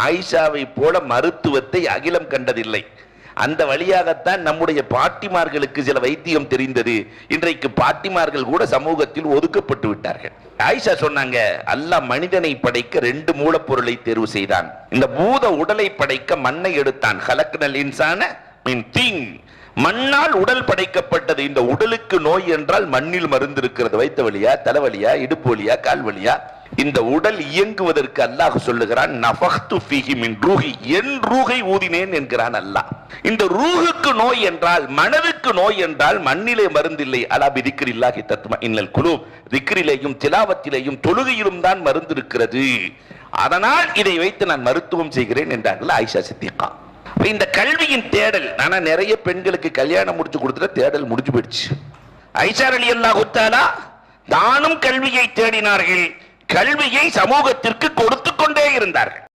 ஆயிஷாவை போல மருத்துவத்தை அகிலம் கண்டதில்லை. அந்த வழியாகத்தான் நம்முடைய பாட்டிமார்களுக்கு சில வைத்தியம் தெரிந்தது. இன்றைக்கு பாட்டிமார்கள் கூட சமூகத்தில் ஒதுக்கப்பட்டு விட்டார்கள். ஆயிஷா சொன்னாங்க, அல்லாஹ் மனிதனை படைக்க 2 மூலப்பொருளை தேர்வு செய்தான். இந்த பூத உடலை படைக்க மண்ணை எடுத்தான். ஹலக்னல் இன்சான மின் தீன், மண்ணால் உடல் படைக்கப்பட்டது. இந்த உடலுக்கு நோய் என்றால் மண்ணில் மருந்து இருக்கிறது. வைத்த வலியா, தலைவலியா, இடுப்பு வலியா, கால் வலியா, இந்த உடல் இயங்குவதற்கு அல்லாஹ் சொல்லுகிறான், நஃபக்து ஃபீஹி மின் ரூஹி, என் ரூஹை ஊதினேன் என்கிறான் அல்லாஹ். இந்த ரூஹுக்கு நோய் என்றால், மனதுக்கு நோய் என்றால் மண்ணிலே மருந்தில்லை. அலா பிதிக்ரில்லாஹி தத்மஇன்னுல் குலூப், திக்ரிலேயும் திலாவத்திலேயும் தொழுகையிலும் தான் மருந்து இருக்கிறது. அதனால் இதை வைத்து நான் மருத்துவம் செய்கிறேன் என்றார்கள் ஆயிஷா சித்திகா. இந்த கல்வியின் தேடல், ஆனா நிறைய பெண்களுக்கு கல்யாணம் முடிச்சு கொடுத்துட்டு தேடல் முடிஞ்சு போயிடுச்சு. ஆயிஷா ரலியல்லாஹு தஆலா தானும் கல்வியை தேடினார்கள், கல்வியை சமூகத்திற்கு கொடுத்து கொண்டே இருந்தார்கள்.